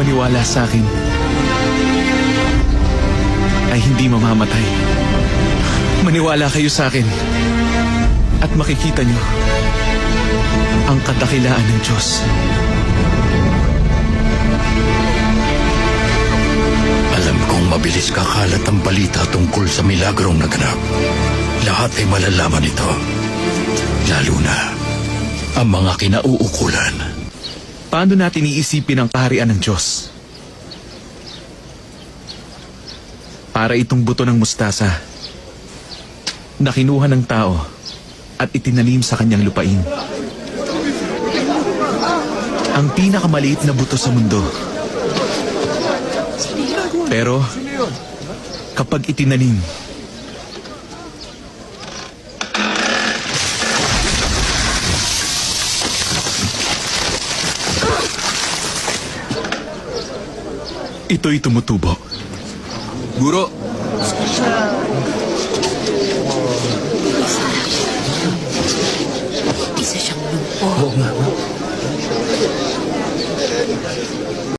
maniwala sa akin ay hindi mamamatay. Maniwala kayo sa akin at makikita niyo ang kadakilaan ng Diyos. Alam kong mabilis kakalat ang balita tungkol sa milagrong naganap. Lahat ay malalaman ito. Lalo na ang mga kinauukulan. Paano natin iisipin ang kaharian ng Diyos? Para itong buto ng mustasa na kinuha ng tao at itinanim sa kanyang lupain. Ang pinakamaliit na buto sa mundo. Pero kapag itinanim, ito'y tumutubo. Guro, Isa siyang lumpo. oo nga.